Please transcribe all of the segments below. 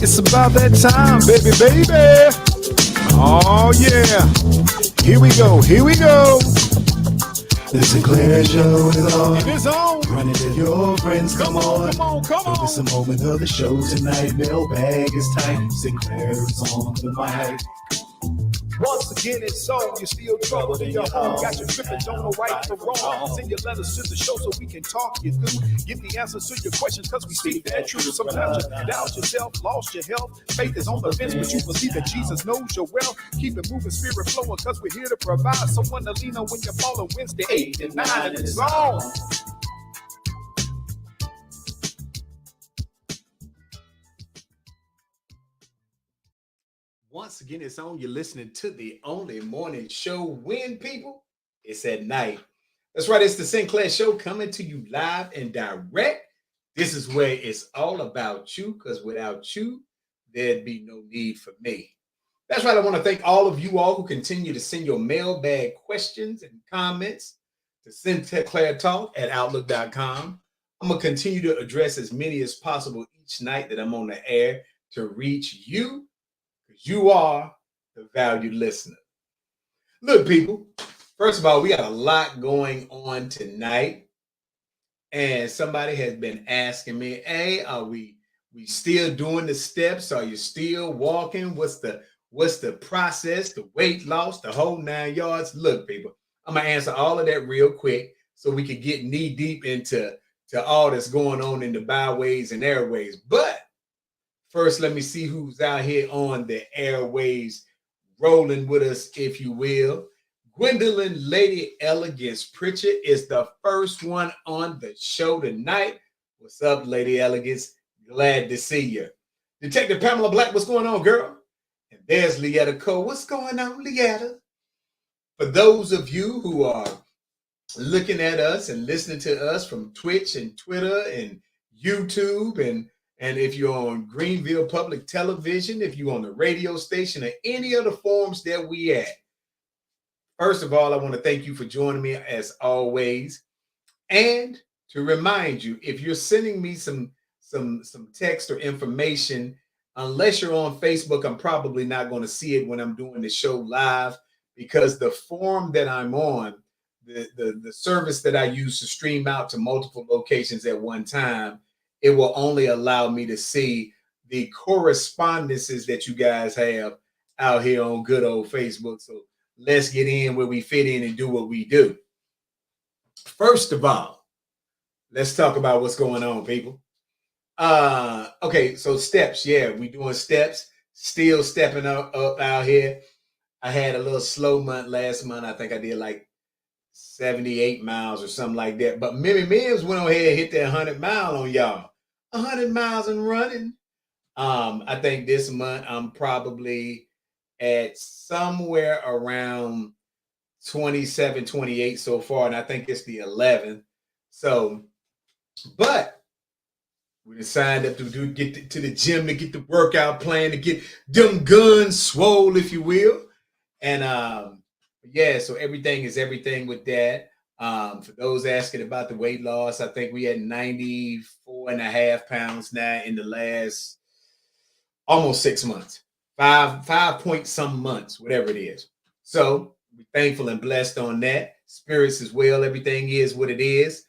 It's about that time, baby, baby. Oh, yeah. Here we go. Here we go. The Sinclair Show is on. It is on. Run it to your friends, come on. Come on, come on. It's a moment of the show tonight. Mailbag is tight. Sinclair is on the mic. Once again, it's on. You're still troubled in your home. Got your tripping, don't know right from wrong. Send your letters to the show so we can talk you through. Give the answers to your questions because we speak that truth. Sometimes you doubt yourself, lost your health. Faith is on the fence, but you believe that Jesus knows your wealth. Keep it moving, spirit flowing because we're here to provide someone to lean on when you're falling Wednesday 8 and 9 and it's on. Once again, it's on. You're listening to the only morning show when, people? It's at night. That's right. It's the Sinclair Show coming to you live and direct. This is where it's all about you, because without you, there'd be no need for me. That's right. I want to thank all of you all who continue to send your mailbag questions and comments to sinclairtalk@outlook.com. I'm going to continue to address as many as possible each night that I'm on the air to reach you. You are the valued listener. Look, people, first of all, we got a lot going on tonight. And somebody has been asking me, hey, are we still doing the steps? Are you still walking? What's the process, the weight loss, the whole 9 yards? Look, people, I'm going to answer all of that real quick so we can get knee deep into all that's going on in the byways and airways. But first, let me see who's out here on the airways rolling with us, if you will. Gwendolyn Lady Elegance Pritchard is the first one on the show tonight. What's up, Lady Elegance? Glad to see you. Detective Pamela Black, what's going on, girl? And there's Leetta Cole. What's going on, Leetta? For those of you who are looking at us and listening to us from Twitch and Twitter and YouTube, and if you're on Greenville Public Television, if you're on the radio station, or any other forms that we at, first of all, I want to thank you for joining me as always. And to remind you, if you're sending me some text or information, unless you're on Facebook, I'm probably not going to see it when I'm doing the show live, because the form that I'm on, the service that I use to stream out to multiple locations at one time, it will only allow me to see the correspondences that you guys have out here on good old Facebook. So let's get in where we fit in and do what we do. First of all, let's talk about what's going on, people. Okay, so steps. Yeah, we doing steps. Still stepping up out here. I had a little slow month last month. I think I did like 78 miles or something like that. But Mimi Mims went on ahead and hit that 100 mile on y'all. 100 miles and running. I think this month I'm probably at somewhere around 27, 28 so far, and I think it's the 11th. So, but we decided to get to the gym to get the workout plan, to get them guns swole, if you will. And yeah, so everything is everything with that. For those asking about the weight loss, I think we had 94 and a half pounds now in the last almost 6 months, five point some months, whatever it is. So we're thankful and blessed on that. Spirits as well. Everything is what it is.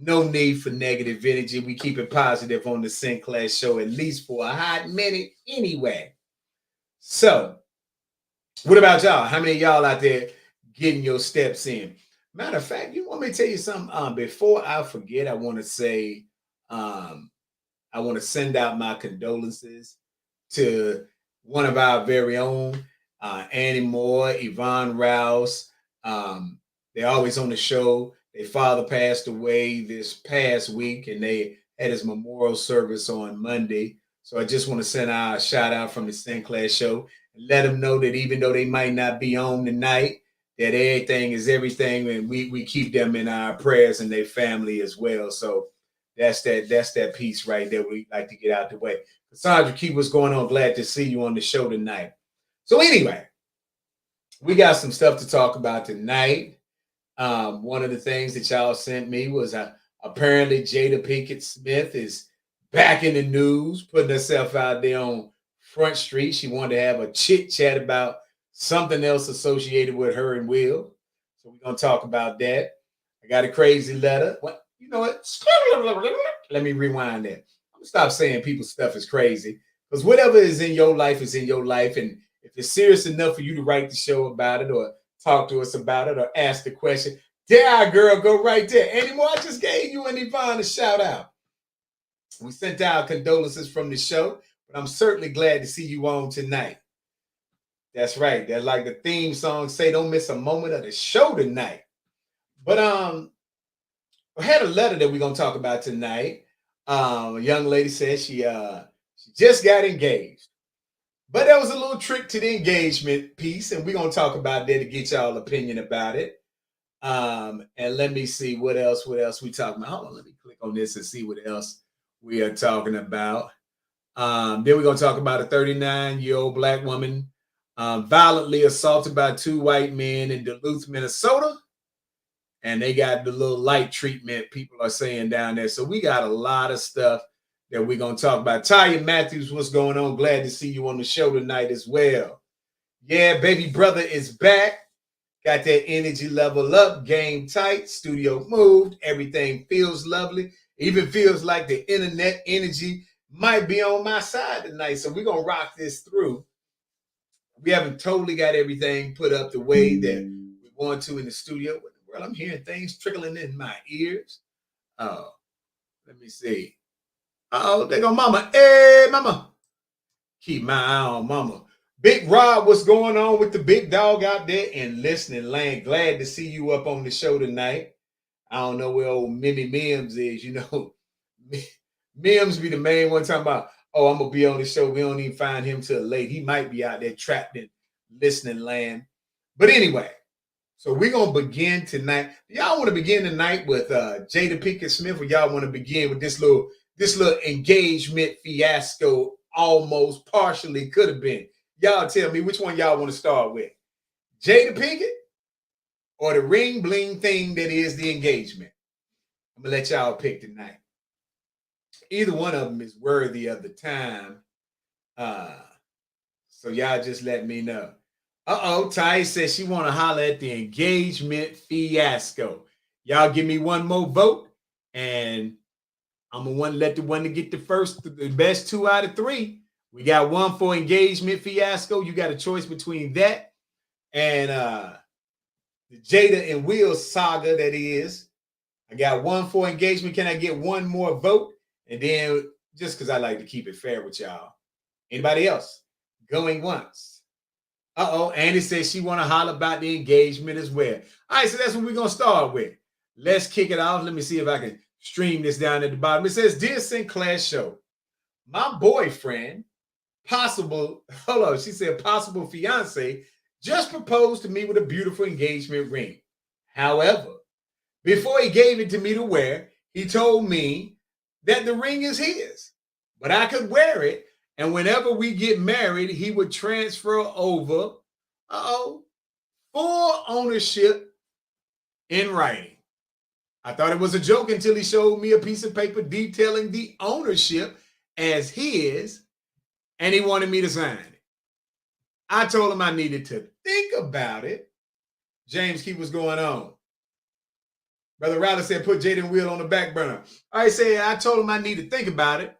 No need for negative energy. We keep it positive on the Sinclair Show, at least for a hot minute anyway. So what about y'all? How many of y'all out there getting your steps in? Matter of fact, you want me to tell you something? Before I forget, I want to say, I want to send out my condolences to one of our very own, Annie Moore, Yvonne Rouse. They're always on the show. Their father passed away this past week, and they had his memorial service on Monday. So I just want to send out a shout out from the Sinclair Show and let them know that even though they might not be on tonight, that everything is everything, and we keep them in our prayers and their family as well. So that's that piece right there we like to get out the way. Cassandra, keep what's going on. Glad to see you on the show tonight. So anyway, we got some stuff to talk about tonight. One of the things that y'all sent me was apparently Jada Pinkett Smith is back in the news, putting herself out there on Front Street. She wanted to have a chit chat about something else associated with her and Will. So we're gonna talk about that. I got a crazy letter. What you know what? Let me rewind that. I'm gonna stop saying people's stuff is crazy. Because whatever is in your life is in your life. And if it's serious enough for you to write the show about it or talk to us about it or ask the question, there, girl, go right there. Anymore, I just gave you and Yvonne a shout out. We sent out condolences from the show, but I'm certainly glad to see you on tonight. That's right. That's like the theme song say, don't miss a moment of the show tonight. But I had a letter that we're gonna talk about tonight. A young lady said she just got engaged. But there was a little trick to the engagement piece, and we're gonna talk about that to get y'all opinion about it. And let me see what else we talking about. Hold on, let me click on this and see what else we are talking about. Then we're gonna talk about a 39-year-old black woman violently assaulted by two white men in Duluth, Minnesota. And they got the little light treatment people are saying down there. So we got a lot of stuff that we're gonna talk about. Taya Matthews, what's going on? Glad to see you on the show tonight as well. Yeah, baby brother is back. Got that energy level up, game tight, studio moved, everything feels lovely. Even feels like the internet energy might be on my side tonight. So we're going to rock this through. We haven't totally got everything put up the way that we want to in the studio. Well, I'm hearing things trickling in my ears. Oh, let me see. Oh, there go mama. Hey, mama. Keep my eye on mama. Big Rob, what's going on with the big dog out there in listening land? Glad to see you up on the show tonight. I don't know where old Mimi Mims is. You know, Mims be the main one talking about, oh, I'm going to be on the show. We don't even find him till late. He might be out there trapped in listening land. But anyway, so we're going to begin tonight. Y'all want to begin tonight with Jada Pinkett Smith, or y'all want to begin with this little engagement fiasco almost partially could have been? Y'all tell me which one y'all want to start with. Jada Pinkett or the ring bling thing that is the engagement? I'm going to let y'all pick tonight. Either one of them is worthy of the time. So y'all just let me know. Ty says she want to holler at the engagement fiasco. Y'all give me one more vote, and I'm going to let the one to get the best 2 out of 3. We got one for engagement fiasco. You got a choice between that and the Jada and Will saga that is. I got one for engagement. Can I get one more vote? And then, just because I like to keep it fair with y'all. Anybody else? Going once. Andy says she want to holler about the engagement as well. All right, so that's what we're going to start with. Let's kick it off. Let me see if I can stream this down at the bottom. It says, Dear Sinclair Show, my boyfriend, possible fiance, just proposed to me with a beautiful engagement ring. However, before he gave it to me to wear, he told me that the ring is his, but I could wear it, and whenever we get married, he would transfer over full ownership in writing. I thought it was a joke until he showed me a piece of paper detailing the ownership as his, and he wanted me to sign it. I told him I needed to think about it. James, keep what's going on. Brother Riley said, put Jaden Will on the back burner. I said, I told him I need to think about it.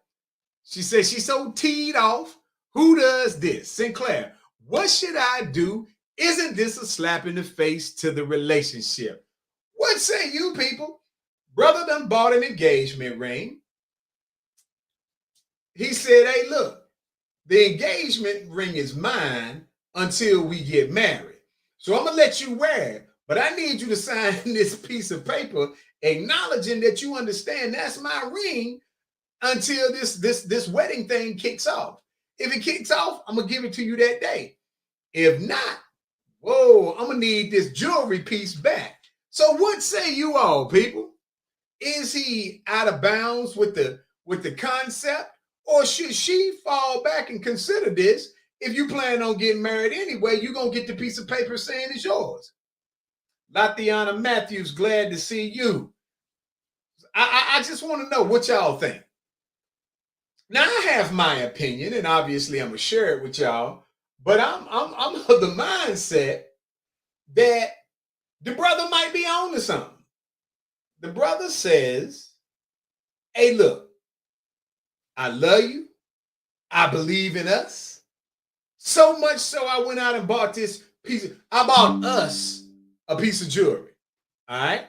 She said, she's so teed off. Who does this? Sinclair, what should I do? Isn't this a slap in the face to the relationship? What say you people? Brother done bought an engagement ring. He said, hey, look, the engagement ring is mine until we get married. So I'm going to let you wear it, but I need you to sign this piece of paper acknowledging that you understand that's my ring until this wedding thing kicks off. If it kicks off, I'm going to give it to you that day. If not, I'm going to need this jewelry piece back. So what say you all, people? Is he out of bounds with the concept? Or should she fall back and consider this? If you plan on getting married anyway, you're going to get the piece of paper saying it's yours. Latiana Matthews, glad to see you. I just want to know what y'all think. Now I have my opinion, and obviously I'm gonna share it with y'all. But I'm of the mindset that the brother might be on to something. The brother says, "Hey, look, I love you. I believe in us. So much so I went out and bought this piece. I bought us a piece of jewelry. All right.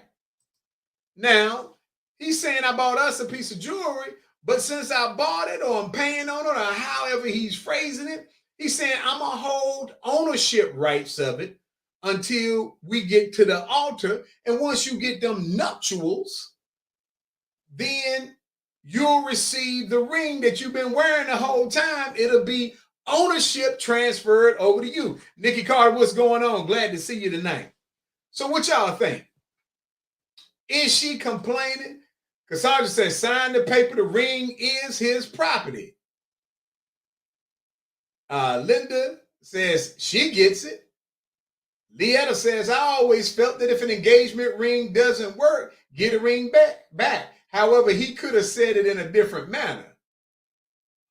Now he's saying I bought us a piece of jewelry, but since I bought it or I'm paying on it or however he's phrasing it, he's saying I'm gonna hold ownership rights of it until we get to the altar. And once you get them nuptials, then you'll receive the ring that you've been wearing the whole time. It'll be ownership transferred over to you." Nikki Carter, what's going on? Glad to see you tonight. So what y'all think? Is she complaining? Cassandra says, sign the paper, the ring is his property. Linda says she gets it. Leetta says, I always felt that if an engagement ring doesn't work, get a ring back. However, he could have said it in a different manner.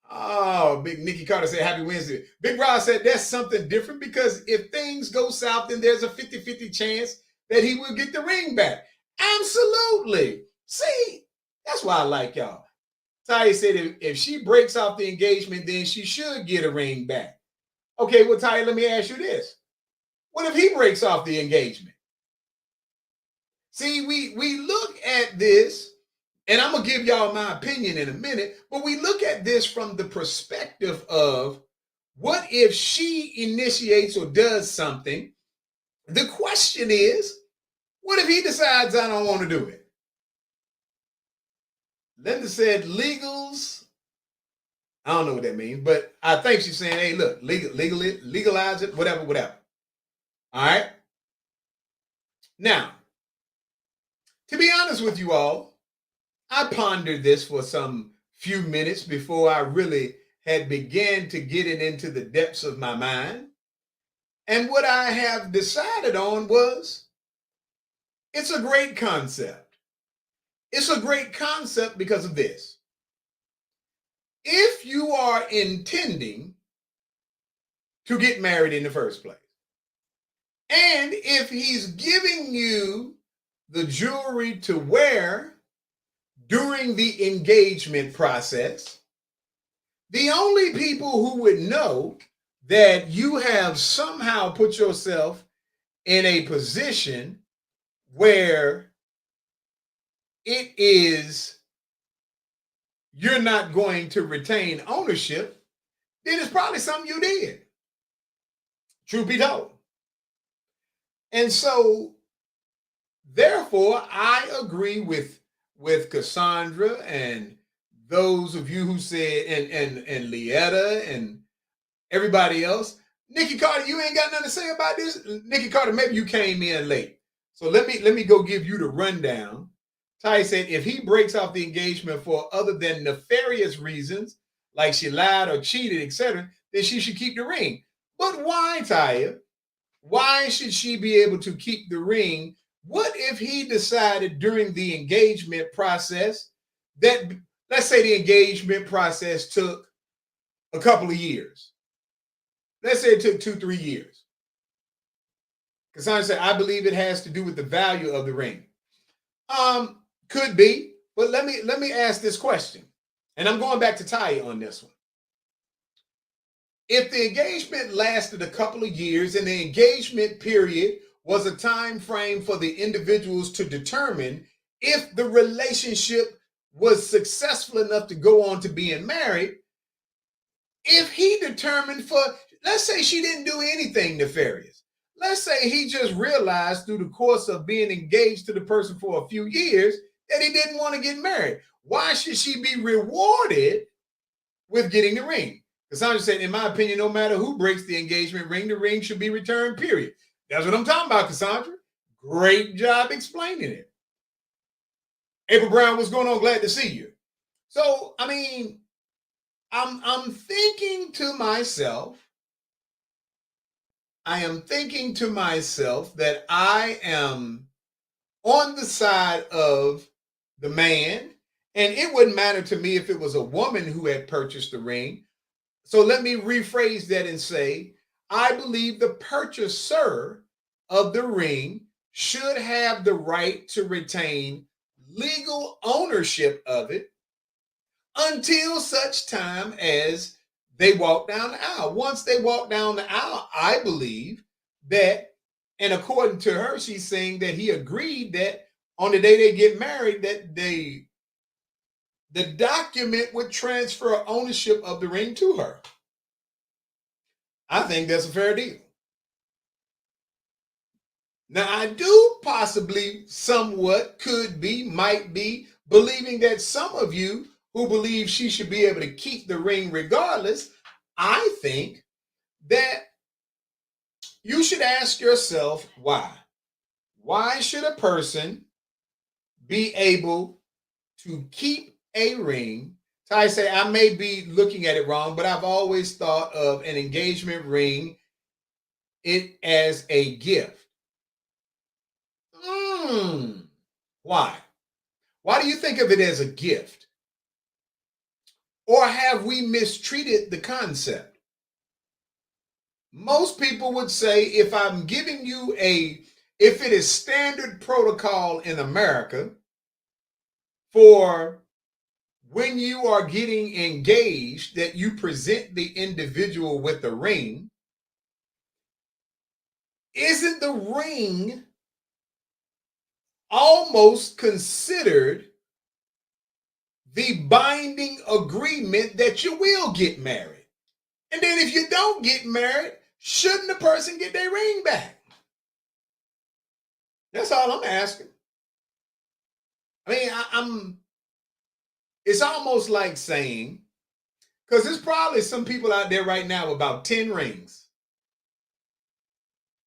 Oh, Big Nikki Carter said, happy Wednesday. Big Rod said, that's something different because if things go south, then there's a 50-50 chance that he will get the ring back. Absolutely. See, that's why I like y'all. Taya said if she breaks off the engagement, then she should get a ring back. Okay, well, Taya, let me ask you this. What if he breaks off the engagement? See, we look at this, and I'm going to give y'all my opinion in a minute, but we look at this from the perspective of what if she initiates or does something? The question is, what if he decides I don't want to do it? Linda said legals. I don't know what that means, but I think she's saying, hey, look, legalize it, whatever. All right. Now, to be honest with you all, I pondered this for some few minutes before I really had began to get it into the depths of my mind. And what I have decided on was it's a great concept. It's a great concept because of this. If you are intending to get married in the first place, and if he's giving you the jewelry to wear during the engagement process, the only people who would know that you have somehow put yourself in a position where it is you're not going to retain ownership, then it's probably something you did. Truth be told. And so, therefore, I agree with Cassandra and those of you who said, and Leetta and everybody else. Nikki Carter, you ain't got nothing to say about this? Nikki Carter, maybe you came in late. So let me go give you the rundown. Ty said, if he breaks off the engagement for other than nefarious reasons, like she lied or cheated, etc., then she should keep the ring. But why, Taya? Why should she be able to keep the ring? What if he decided during the engagement process that, let's say the engagement process took a couple of years. Let's say it took 2-3 years. Cassandra said, I believe it has to do with the value of the ring. Could be, but let me ask this question. And I'm going back to Taya on this one. If the engagement lasted a couple of years and the engagement period was a time frame for the individuals to determine if the relationship was successful enough to go on to being married, if he determined for, let's say she didn't do anything nefarious. Let's say he just realized through the course of being engaged to the person for a few years that he didn't want to get married. Why should she be rewarded with getting the ring? Cassandra said, in my opinion, no matter who breaks the engagement ring, the ring should be returned, period. That's what I'm talking about, Cassandra. Great job explaining it. April Brown, what's going on? Glad to see you. So, I mean, I'm thinking to myself, that I am on the side of the man And it wouldn't matter to me if it was a woman who had purchased the ring. So let me rephrase that and say, I believe the purchaser of the ring should have the right to retain legal ownership of it until such time as they walk down the aisle. Once they walk down the aisle, I believe that, and according to her, she's saying that he agreed that on the day they get married, that the document would transfer ownership of the ring to her. I think that's a fair deal. Now, I do possibly, somewhat, could be, might be, believing that some of you who believe she should be able to keep the ring regardless, I think that you should ask yourself why. Why should a person be able to keep a ring? So I say, I may be looking at it wrong, but I've always thought of an engagement ring as a gift. Why? Why do you think of it as a gift? Or have we mistreated the concept? Most people would say if I'm giving you if it is standard protocol in America for when you are getting engaged that you present the individual with a ring, isn't the ring almost considered the binding agreement that you will get married? And then if you don't get married, shouldn't the person get their ring back? That's all I'm asking. I mean, it's almost like saying, because there's probably some people out there right now with about 10 rings.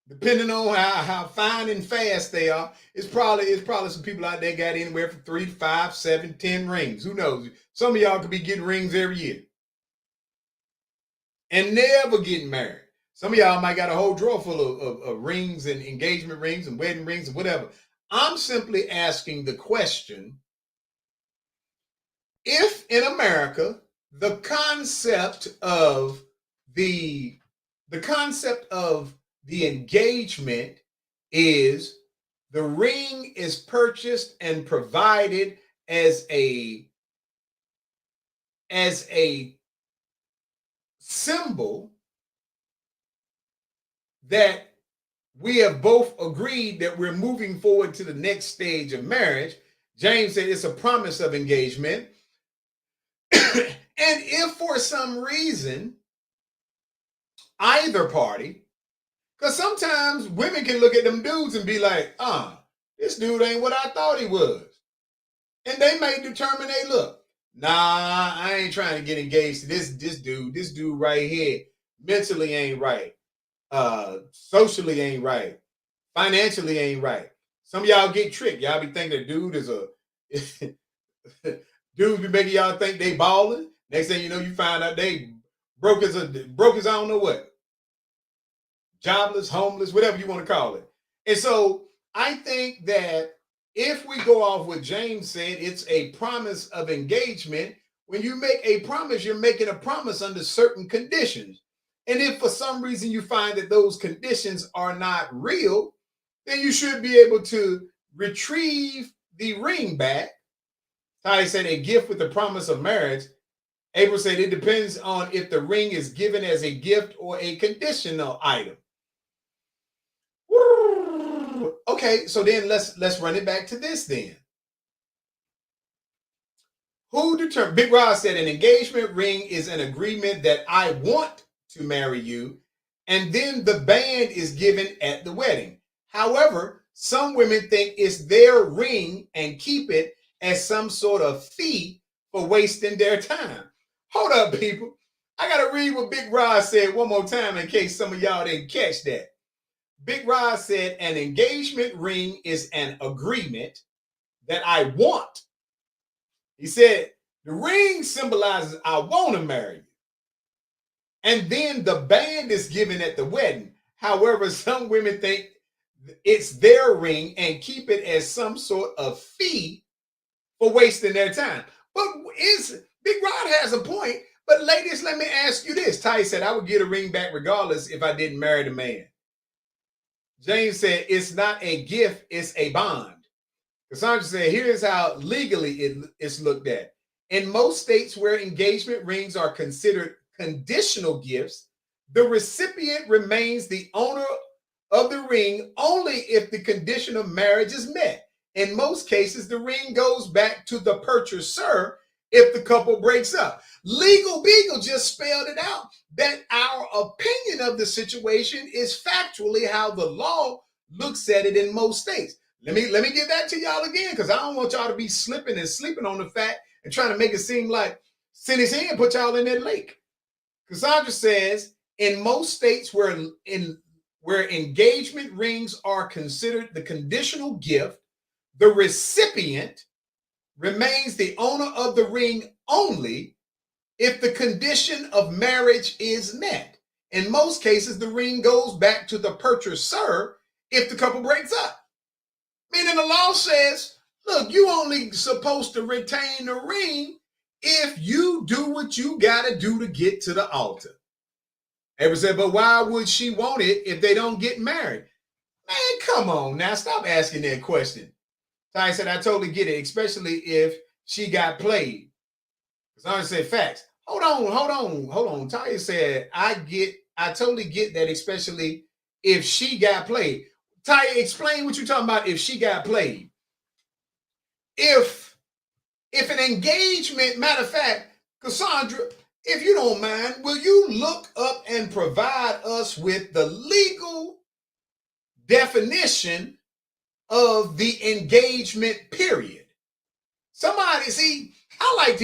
Depending on how fine and fast they are, it's probably some people out there got anywhere from 3 to 5, 7, 10 rings. Who knows? Some of y'all could be getting rings every year and never getting married. Some of y'all might got a whole drawer full of rings and engagement rings and wedding rings and whatever. I'm simply asking the question, if in America the concept of the engagement is the ring is purchased and provided as a symbol that we have both agreed that we're moving forward to the next stage of marriage. James said it's a promise of engagement. And if for some reason either party, because sometimes women can look at them dudes and be like, this dude ain't what I thought he was. And they may determine, hey, look, nah, I ain't trying to get engaged to this dude right here. Mentally ain't right. Socially ain't right. Financially ain't right. Some of y'all get tricked. Y'all be thinking that dude is a dudes be making y'all think they balling. Next thing you know, you find out they broke as I don't know what. Jobless, homeless, whatever you want to call it. And so I think that if we go off what James said, it's a promise of engagement. When you make a promise, you're making a promise under certain conditions. And if for some reason you find that those conditions are not real, then you should be able to retrieve the ring back. I said a gift with the promise of marriage. April said it depends on if the ring is given as a gift or a conditional item. Okay, so then let's run it back to this then. Who determined? Big Rod said an engagement ring is an agreement that I want to marry you, and then the band is given at the wedding. However, some women think it's their ring and keep it as some sort of fee for wasting their time. Hold up, people. I got to read what Big Rod said one more time in case some of y'all didn't catch that. Big Rod said an engagement ring is an agreement that I want. He said the ring symbolizes I want to marry you. And then the band is given at the wedding. However, some women think it's their ring and keep it as some sort of fee for wasting their time. But Big Rod has a point. But ladies, let me ask you this. Ty said, I would get a ring back regardless if I didn't marry the man. James said, it's not a gift, it's a bond. Cassandra said, here's how legally it's looked at. In most states where engagement rings are considered conditional gifts, the recipient remains the owner of the ring only if the condition of marriage is met. In most cases, the ring goes back to the purchaser if the couple breaks up. Legal Beagle just spelled it out that our opinion of the situation is factually how the law looks at it in most states. Let me give that to y'all again, because I don't want y'all to be slipping and sleeping on the fact and trying to make it seem like send his hand, put y'all in that lake. Cassandra says, in most states where engagement rings are considered the conditional gift, the recipient remains the owner of the ring only if the condition of marriage is met. In most cases, the ring goes back to the purchaser if the couple breaks up. Meaning the law says, look, you only supposed to retain the ring if you do what you got to do to get to the altar. Ever said, but why would she want it if they don't get married? Man, come on now. Stop asking that question. Ty said, I totally get it, especially if she got played. Cassandra said, facts. Hold on. Ty said, I totally get that, especially if she got played. Ty, explain what you're talking about if she got played. If an engagement, matter of fact, Cassandra, if you don't mind, will you look up and provide us with the legal definition of the engagement period? Somebody, see, I like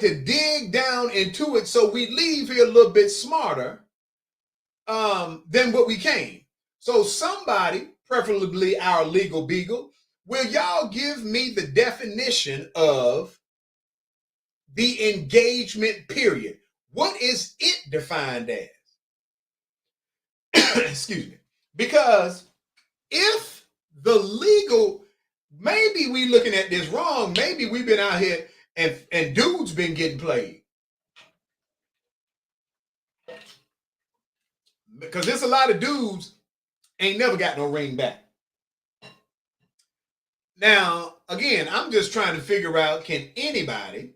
to dig down into it so we leave here a little bit smarter than what we came. So somebody, preferably our legal beagle, will y'all give me the definition of the engagement period? What is it defined as? Excuse me. Because if the legal, maybe we looking at this wrong. Maybe we've been out here and dudes been getting played. Because there's a lot of dudes ain't never got no ring back. Now, again, I'm just trying to figure out, can anybody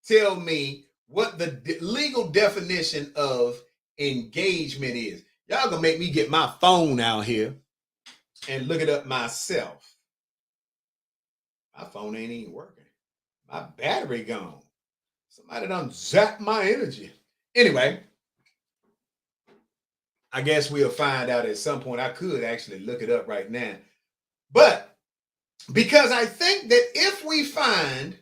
tell me what the legal definition of engagement is? Y'all gonna make me get my phone out here and look it up myself. My phone ain't even working. My battery gone. Somebody done zapped my energy. Anyway, I guess we'll find out at some point. I could actually look it up right now. But because I think that if we find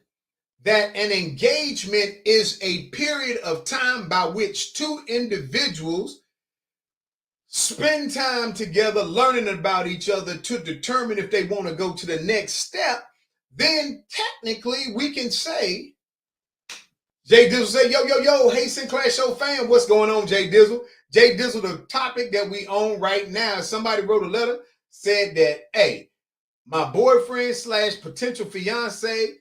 that an engagement is a period of time by which two individuals spend time together learning about each other to determine if they want to go to the next step, then technically we can say, Jay Dizzle say, yo, hey Sinclair Show fam, what's going on, Jay Dizzle? Jay Dizzle, the topic that we own right now, somebody wrote a letter, said that, hey, my boyfriend / potential fiance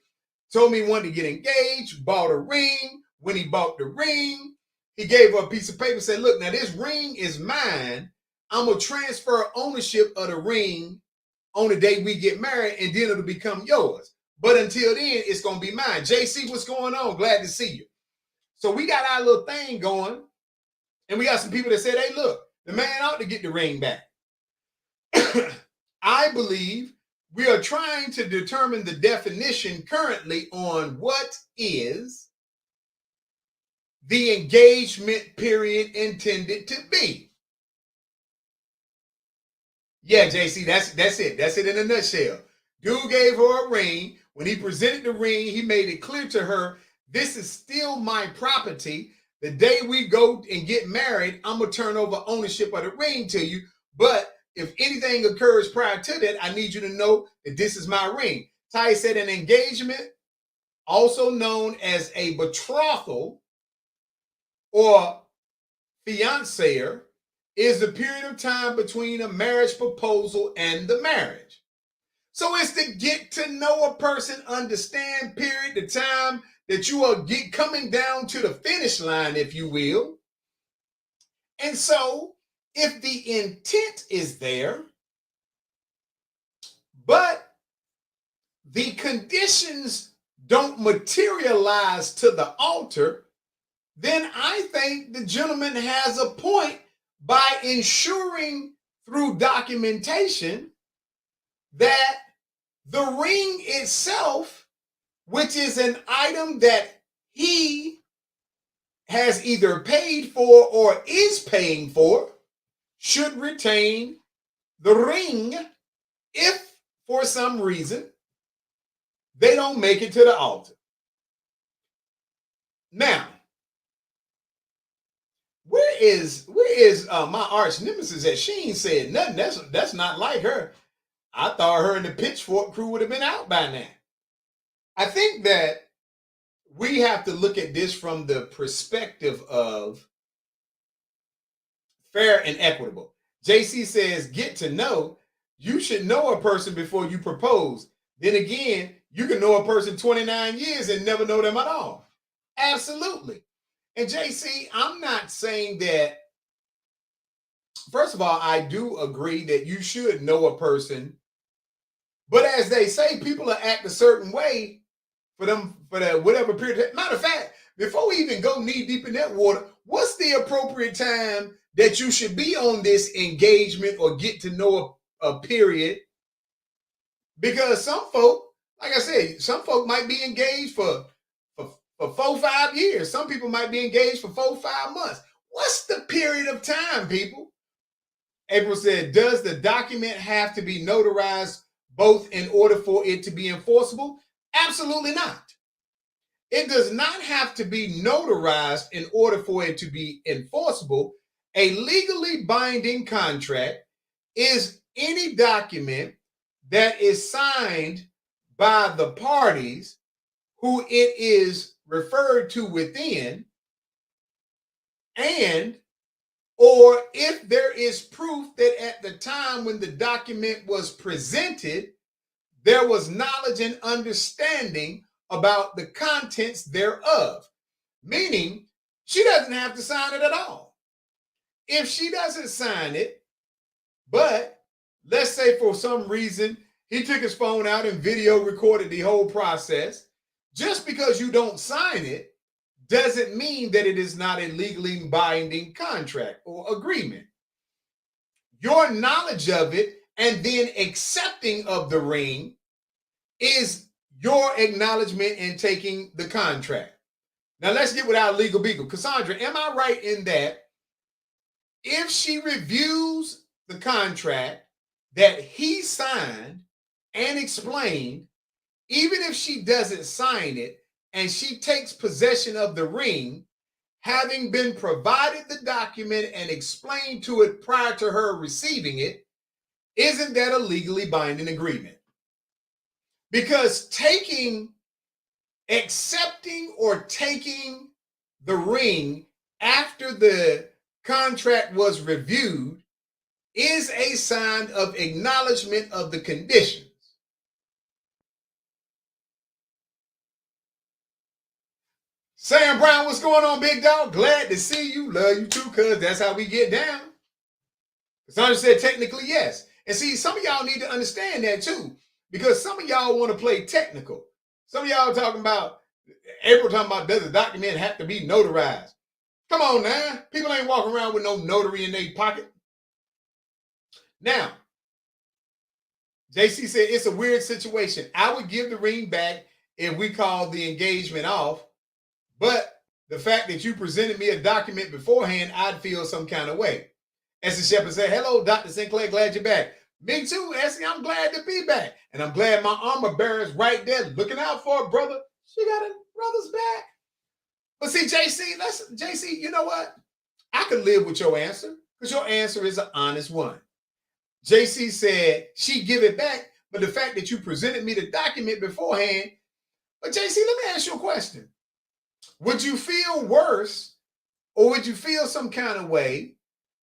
told me he wanted to get engaged, bought a ring. When he bought the ring, he gave her a piece of paper, said, look, now this ring is mine. I'm going to transfer ownership of the ring on the day we get married, and then it'll become yours. But until then, it's going to be mine. JC, what's going on? Glad to see you. So we got our little thing going, and we got some people that said, hey, look, the man ought to get the ring back. I believe we are trying to determine the definition currently on what is the engagement period intended to be. Yeah, JC, that's it. That's it in a nutshell. Dude gave her a ring. When he presented the ring, he made it clear to her, this is still my property. The day we go and get married, I'm going to turn over ownership of the ring to you. But if anything occurs prior to that, I need you to know that this is my ring. Ty said an engagement, also known as a betrothal or fiancé, is the period of time between a marriage proposal and the marriage. So it's to get to know a person, understand period, the time that you are coming down to the finish line, if you will. And so if the intent is there, but the conditions don't materialize to the altar, then I think the gentleman has a point by ensuring through documentation that the ring itself, which is an item that he has either paid for or is paying for, should retain the ring if for some reason they don't make it to the altar. Now, where is my arch nemesis at? She ain't said nothing. That's not like her. I thought her and the Pitchfork crew would have been out by now. I think that we have to look at this from the perspective of fair and equitable. JC says, get to know. You should know a person before you propose. Then again, you can know a person 29 years and never know them at all. Absolutely. And JC, I'm not saying that. First of all, I do agree that you should know a person. But as they say, people will act a certain way for that whatever period. Matter of fact, before we even go knee deep in that water, what's the appropriate time that you should be on this engagement or get to know a period? Because some folk, like I said, some folk might be engaged for 4-5 years. Some people might be engaged for 4-5 months. What's the period of time, people? April said, does the document have to be notarized both in order for it to be enforceable? Absolutely not. It does not have to be notarized in order for it to be enforceable. A legally binding contract is any document that is signed by the parties who it is referred to within, and or if there is proof that at the time when the document was presented, there was knowledge and understanding about the contents thereof. Meaning, she doesn't have to sign it at all. If she doesn't sign it, but let's say for some reason he took his phone out and video recorded the whole process, just because you don't sign it doesn't mean that it is not a legally binding contract or agreement. Your knowledge of it and then accepting of the ring is your acknowledgement in taking the contract. Now let's get with our legal beagle. Cassandra, am I right in that if she reviews the contract that he signed and explained, even if she doesn't sign it and she takes possession of the ring, having been provided the document and explained to it prior to her receiving it, isn't that a legally binding agreement? Because accepting or taking the ring after the contract was reviewed is a sign of acknowledgement of the conditions. Sam Brown, what's going on, big dog? Glad to see you. Love you too, cuz that's how we get down. Cassandra said technically yes. And see, some of y'all need to understand that too, because some of y'all want to play technical. Some of y'all talking about, April talking about, does the document have to be notarized? Come on now. People ain't walking around with no notary in their pocket. Now, JC said it's a weird situation. I would give the ring back if we called the engagement off, but the fact that you presented me a document beforehand, I'd feel some kind of way. Essie Shepherd said, hello, Dr. Sinclair, glad you're back. Me too, Essie, I'm glad to be back. And I'm glad my armor bearer's right there looking out for a brother. She got a brother's back. But see, JC, you know what? I could live with your answer because your answer is an honest one. JC said she give it back, but the fact that you presented me the document beforehand. But JC, let me ask you a question. Would you feel worse or would you feel some kind of way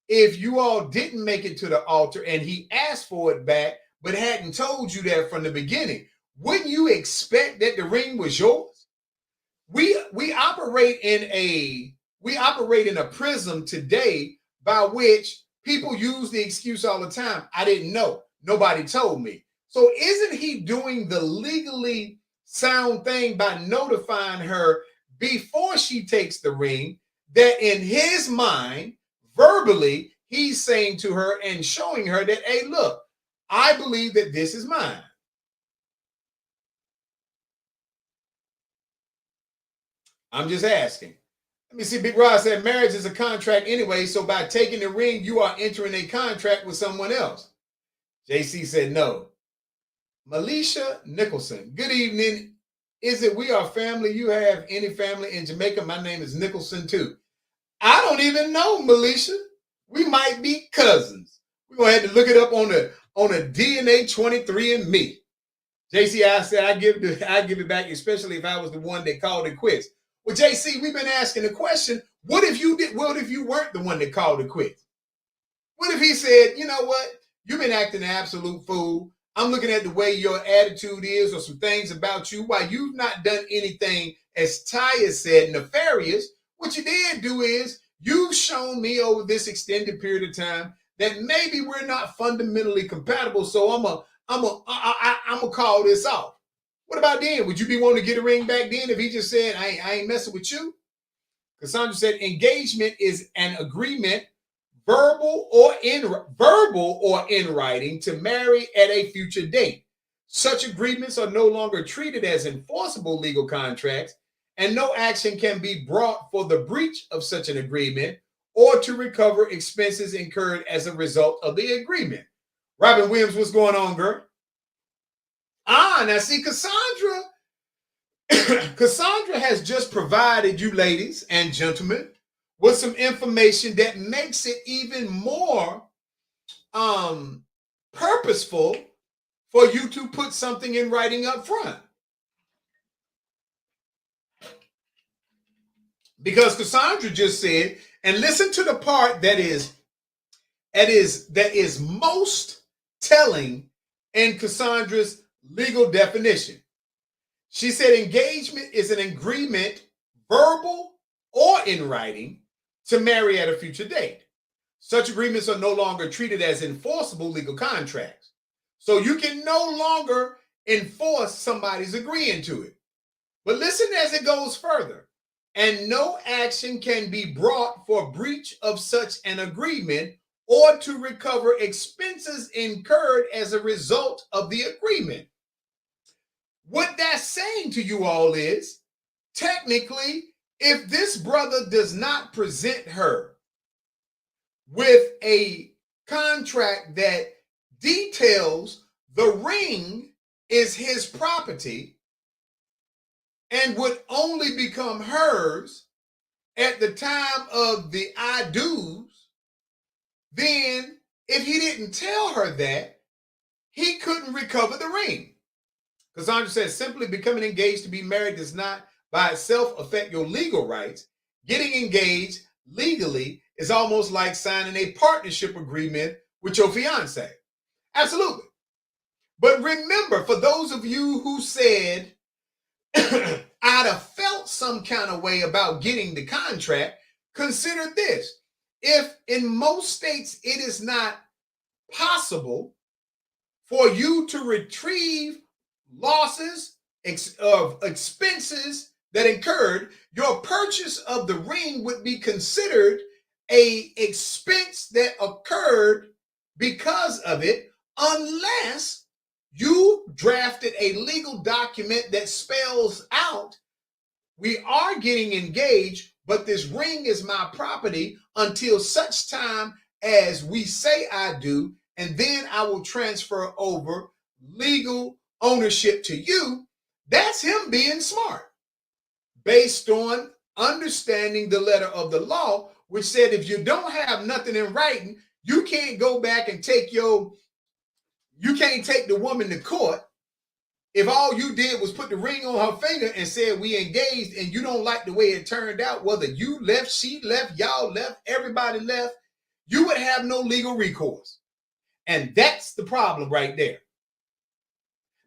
if you all didn't make it to the altar and he asked for it back, but hadn't told you that from the beginning, wouldn't you expect that the ring was yours? We operate in a prism today by which people use the excuse all the time. I didn't know. Nobody told me. So isn't he doing the legally sound thing by notifying her before she takes the ring that in his mind, verbally, he's saying to her and showing her that, hey, look, I believe that this is mine. I'm just asking. Let me see. Big Rod said marriage is a contract anyway, so by taking the ring, you are entering a contract with someone else. JC said no. Melisha Nicholson, good evening. Is it we are family? You have any family in Jamaica? My name is Nicholson too. I don't even know, Melisha. We might be cousins. We're gonna have to look it up on a DNA 23andMe. JC, I said I give it back, especially if I was the one that called it quits. Well, JC, we've been asking the question: what if you weren't the one that called it quits? What if he said, you know what? You've been acting an absolute fool. I'm looking at the way your attitude is or some things about you. Why you've not done anything, as Taya said, nefarious. What you did do is you've shown me over this extended period of time that maybe we're not fundamentally compatible. So I'm gonna call this off. What about then? Would you be wanting to get a ring back then if he just said, I ain't messing with you? Cassandra said engagement is an agreement, verbal or in writing, to marry at a future date. Such agreements are no longer treated as enforceable legal contracts, and no action can be brought for the breach of such an agreement or to recover expenses incurred as a result of the agreement. Robin Williams, what's going on, girl? Now see, Cassandra has just provided you ladies and gentlemen with some information that makes it even more purposeful for you to put something in writing up front. Because Cassandra just said, and listen to the part that is most telling in Cassandra's legal definition. She said engagement is an agreement, verbal or in writing, to marry at a future date. Such agreements are no longer treated as enforceable legal contracts. So you can no longer enforce somebody's agreeing to it. But listen as it goes further. And no action can be brought for breach of such an agreement or to recover expenses incurred as a result of the agreement. What that's saying to you all is, technically, if this brother does not present her with a contract that details the ring is his property and would only become hers at the time of the I do's, then if he didn't tell her that, he couldn't recover the ring. Cassandra says simply becoming engaged to be married does not by itself affect your legal rights. Getting engaged legally is almost like signing a partnership agreement with your fiance. Absolutely. But remember, for those of you who said, I'd have felt some kind of way about getting the contract, consider this. If in most states it is not possible for you to retrieve losses of expenses that incurred, your purchase of the ring would be considered a expense that occurred because of it, unless you drafted a legal document that spells out, we are getting engaged, but this ring is my property until such time as we say I do, and then I will transfer over legal ownership to you. That's him being smart, based on understanding the letter of the law, which said if you don't have nothing in writing, you can't go back and you can't take the woman to court. If all you did was put the ring on her finger and said we engaged, and you don't like the way it turned out, whether you left, she left, y'all left, everybody left, you would have no legal recourse. And that's the problem right there.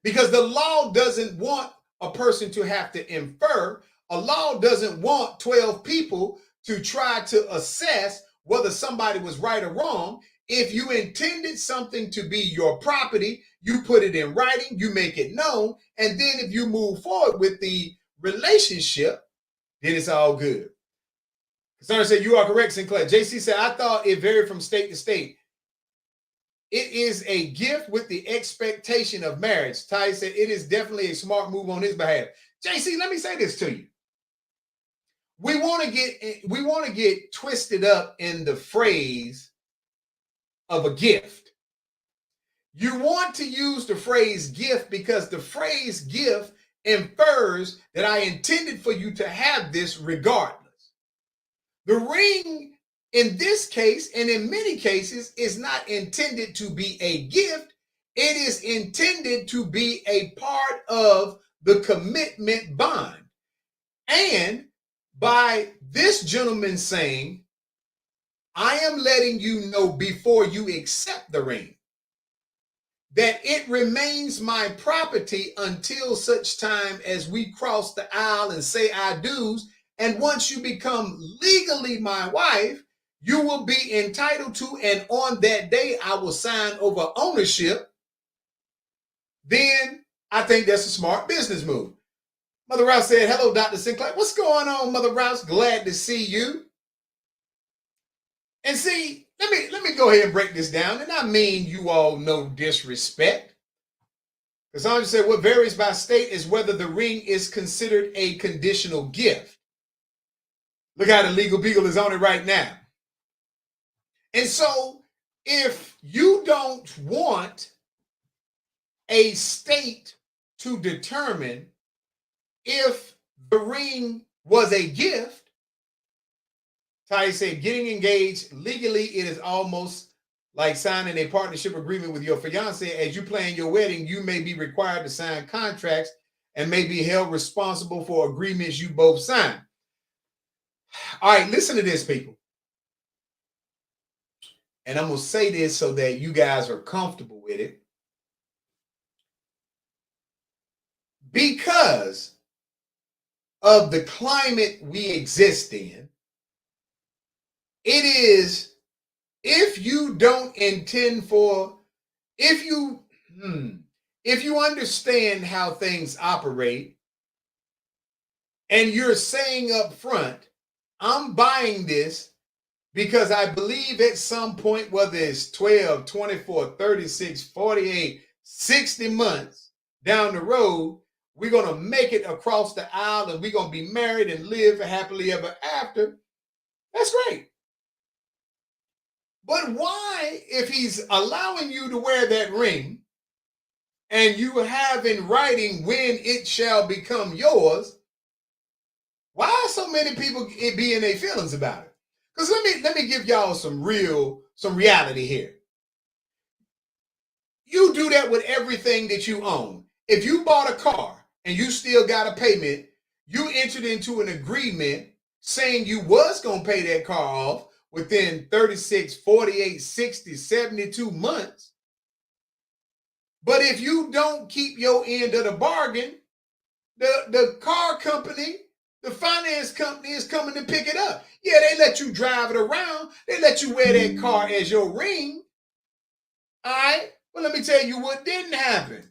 Because the law doesn't want a person to have to infer. A law doesn't want 12 people to try to assess whether somebody was right or wrong. If you intended something to be your property, you put it in writing, you make it known, and then if you move forward with the relationship, then it's all good. Cassandra said, you are correct, Sinclair. JC said, I thought it varied from state to state. It is a gift with the expectation of marriage. Ty said, it is definitely a smart move on his behalf. JC, let me say this to you. We want to get twisted up in the phrase of a gift. You want to use the phrase gift because the phrase gift infers that I intended for you to have this regardless. The ring in this case, and in many cases, is not intended to be a gift. It is intended to be a part of the commitment bond. And by this gentleman saying, I am letting you know before you accept the ring that it remains my property until such time as we cross the aisle and say our dues. And once you become legally my wife, you will be entitled to, and on that day, I will sign over ownership. Then I think that's a smart business move. Mother Rouse said, hello, Dr. Sinclair. What's going on, Mother Rouse? Glad to see you. And see, let me go ahead and break this down. And I mean you all no disrespect. Because I said what varies by state is whether the ring is considered a conditional gift. Look how the legal beagle is on it right now. And so if you don't want a state to determine if the ring was a gift, Ty said, getting engaged legally, it is almost like signing a partnership agreement with your fiance. As you plan your wedding, you may be required to sign contracts and may be held responsible for agreements you both sign. All right, listen to this, people. And I'm going to say this so that you guys are comfortable with it. Because of the climate we exist in, it is, if you don't intend for, if you understand how things operate and you're saying up front, I'm buying this because I believe at some point, whether it's 12, 24, 36, 48, 60 months down the road, we're going to make it across the aisle and we're going to be married and live happily ever after. That's great. But why, if he's allowing you to wear that ring and you have in writing when it shall become yours, why are so many people be in their feelings about it? Because let me give y'all some reality here. You do that with everything that you own. If you bought a car and you still got a payment, you entered into an agreement saying you was going to pay that car off within 36, 48, 60, 72 months. But if you don't keep your end of the bargain, the car company, the finance company is coming to pick it up. Yeah, they let you drive it around. They let you wear that car as your ring. All right? Well, let me tell you what didn't happen.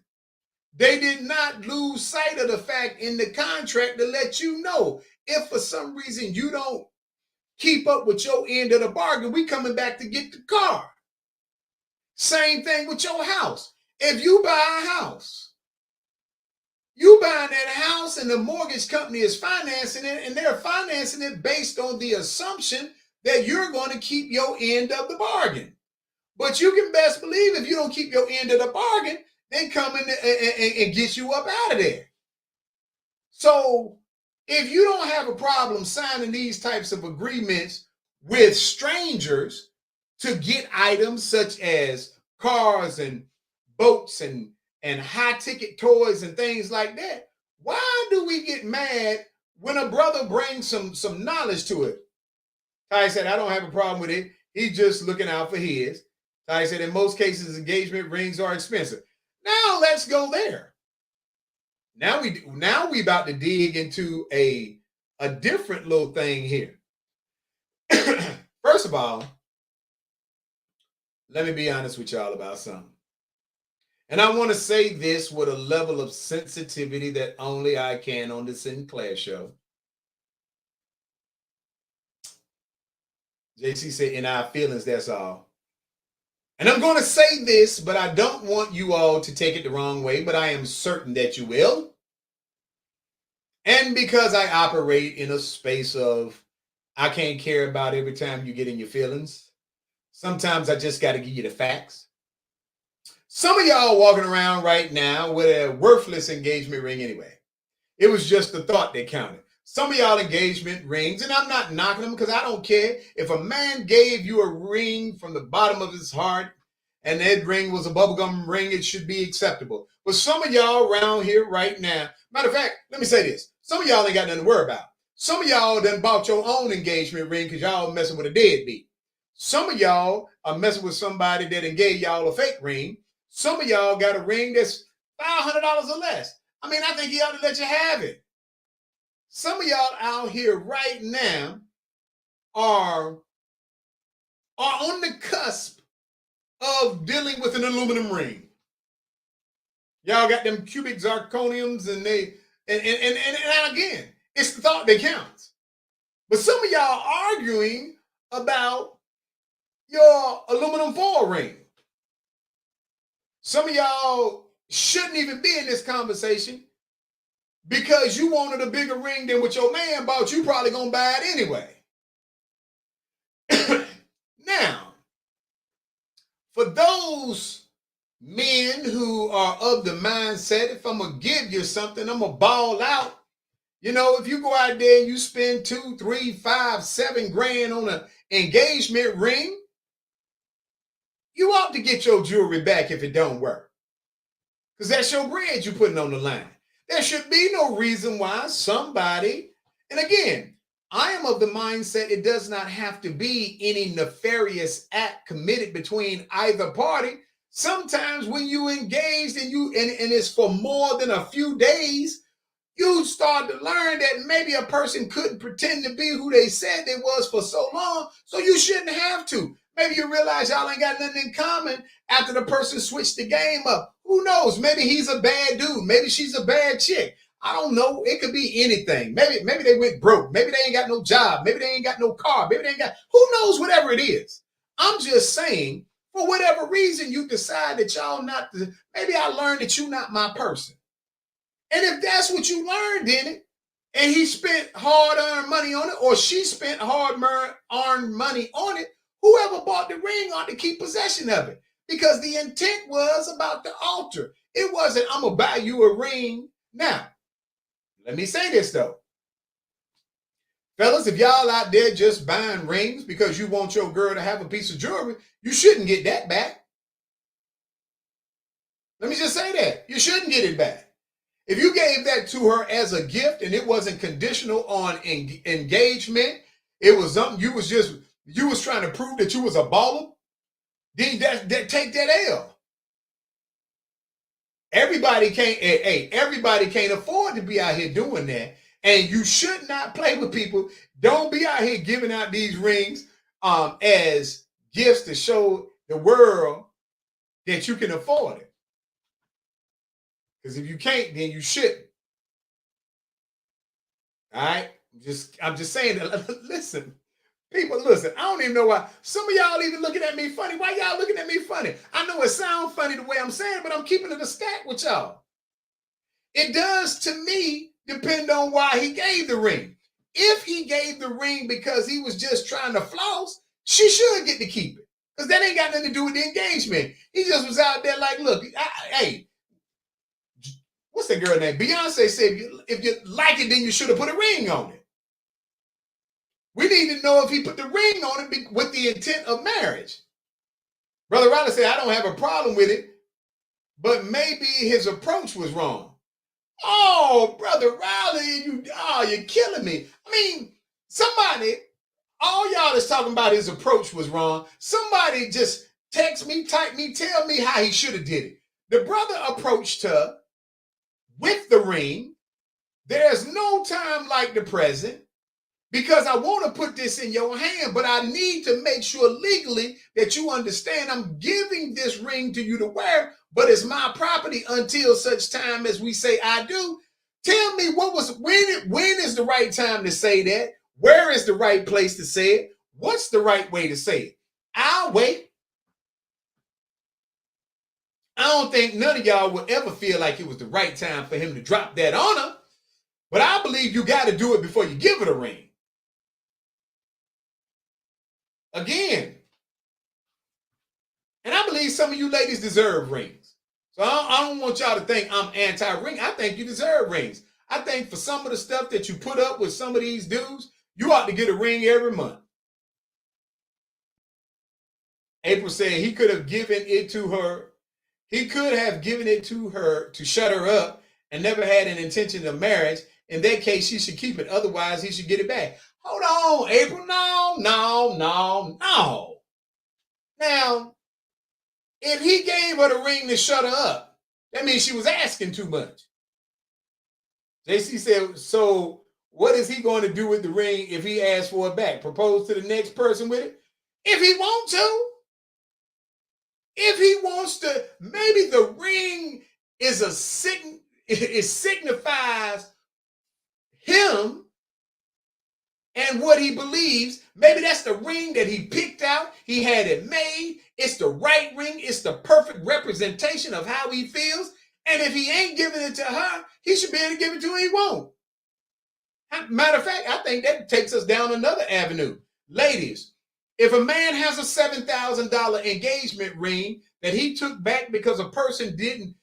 They did not lose sight of the fact in the contract to let you know if for some reason you don't keep up with your end of the bargain, we coming back to get the car. Same thing with your house. If you buy a house, you buying that house and the mortgage company is financing it, and they're financing it based on the assumption that you're going to keep your end of the bargain. But you can best believe if you don't keep your end of the bargain, they come in and get you up out of there. So if you don't have a problem signing these types of agreements with strangers to get items such as cars and boats and high ticket toys and things like that, why do we get mad when a brother brings some knowledge to it? Ty said, I don't have a problem with it. He's just looking out for his. Ty said, in most cases, engagement rings are expensive. Now let's go there. Now we about to dig into a different little thing here. First of all, let me be honest with y'all about something. And I want to say this with a level of sensitivity that only I can on the Sinclair show. JC said, in our feelings, that's all. And I'm going to say this, but I don't want you all to take it the wrong way, but I am certain that you will. And because I operate in a space of I can't care about every time you get in your feelings, sometimes I just got to give you the facts. Some of y'all walking around right now with a worthless engagement ring anyway. It was just the thought that counted. Some of y'all engagement rings, and I'm not knocking them because I don't care. If a man gave you a ring from the bottom of his heart and that ring was a bubblegum ring, it should be acceptable. But some of y'all around here right now, matter of fact, let me say this. Some of y'all ain't got nothing to worry about. Some of y'all done bought your own engagement ring because y'all messing with a deadbeat. Some of y'all are messing with somebody that done gave y'all a fake ring. Some of y'all got a ring that's $500 or less. I mean, I think he ought to let you have it. Some of y'all out here right now are on the cusp of dealing with an aluminum ring. Y'all got them cubic zirconiums and again, it's the thought that counts. But some of y'all arguing about your aluminum foil ring. Some of y'all shouldn't even be in this conversation because you wanted a bigger ring than what your man bought. You probably gonna buy it anyway. Now, for those men who are of the mindset, if I'm gonna give you something, I'm gonna ball out. You know, if you go out there and you spend $2, $3, $5, $7 grand on an engagement ring, you ought to get your jewelry back if it don't work. Because that's your bread you're putting on the line. There should be no reason why somebody, and again, I am of the mindset it does not have to be any nefarious act committed between either party. Sometimes when you engaged and it's for more than a few days, you start to learn that maybe a person couldn't pretend to be who they said they was for so long, so you shouldn't have to. Maybe you realize y'all ain't got nothing in common after the person switched the game up. Who knows? Maybe he's a bad dude. Maybe she's a bad chick. I don't know. It could be anything. Maybe they went broke. Maybe they ain't got no job. Maybe they ain't got no car. Maybe they ain't got, who knows, whatever it is. I'm just saying, for whatever reason, you decide that y'all not, maybe I learned that you're not my person. And if that's what you learned in it, and he spent hard-earned money on it, or she spent hard-earned money on it, whoever bought the ring ought to keep possession of it. Because the intent was about the altar. It wasn't, I'm going to buy you a ring. Now, let me say this, though. Fellas, if y'all out there just buying rings because you want your girl to have a piece of jewelry, you shouldn't get that back. Let me just say that. You shouldn't get it back. If you gave that to her as a gift and it wasn't conditional on engagement, it was something you was trying to prove that you was a baller, then take that L. Everybody can't afford to be out here doing that. And you should not play with people. Don't be out here giving out these rings as gifts to show the world that you can afford it. Because if you can't, then you shouldn't. All right? I'm just saying that. Listen, people, listen. I don't even know why. Some of y'all even looking at me funny. Why y'all looking at me funny? I know it sounds funny the way I'm saying it, but I'm keeping it a stack with y'all. It does, to me, depend on why he gave the ring. If he gave the ring because he was just trying to floss, she should get to keep it. Because that ain't got nothing to do with the engagement. He just was out there like, look, hey, what's that girl name? Beyonce said, if you like it, then you should have put a ring on it. We need to know if he put the ring on it with the intent of marriage. Brother Riley said, I don't have a problem with it, but maybe his approach was wrong. Oh, Brother Riley, you're killing me. I mean, somebody, all y'all is talking about his approach was wrong. Somebody just text me, type me, tell me how he should have did it. The brother approached her with the ring. There's no time like the present because I want to put this in your hand, but I need to make sure legally that you understand I'm giving this ring to you to wear, but it's my property until such time as we say I do. Tell me when is the right time to say that? Where is the right place to say it? What's the right way to say it? I'll wait. I don't think none of y'all would ever feel like it was the right time for him to drop that on her, but I believe you got to do it before you give her a ring. Again, and I believe some of you ladies deserve rings. So I don't want y'all to think I'm anti-ring. I think you deserve rings. I think for some of the stuff that you put up with some of these dudes, you ought to get a ring every month. April said he could have given it to her. He could have given it to her to shut her up and never had an intention of marriage. In that case, she should keep it. Otherwise, he should get it back. Hold on, April. No. Now, if he gave her the ring to shut her up, that means she was asking too much. JC said, so what is he going to do with the ring if he asks for it back? Propose to the next person with it? If he wants to. If he wants to, maybe the ring is it signifies him and what he believes. Maybe that's the ring that he picked out. He had it made. It's the right ring. It's the perfect representation of how he feels. And if he ain't giving it to her, he should be able to give it to her. He won't. Matter of fact, I think that takes us down another avenue. Ladies, if a man has a $7,000 engagement ring that he took back because a person didn't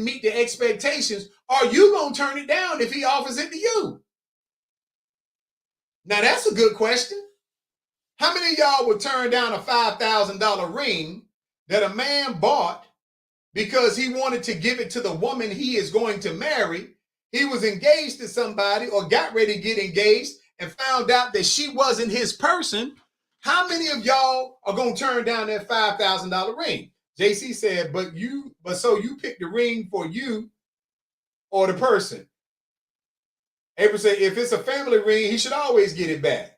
meet the expectations, are you going to turn it down if he offers it to you? Now, that's a good question. How many of y'all would turn down a $5,000 ring that a man bought because he wanted to give it to the woman he is going to marry? He was engaged to somebody or got ready to get engaged and found out that she wasn't his person. How many of y'all are going to turn down that $5,000 ring? JC said, but so you picked the ring for you or the person. April said, if it's a family ring, he should always get it back.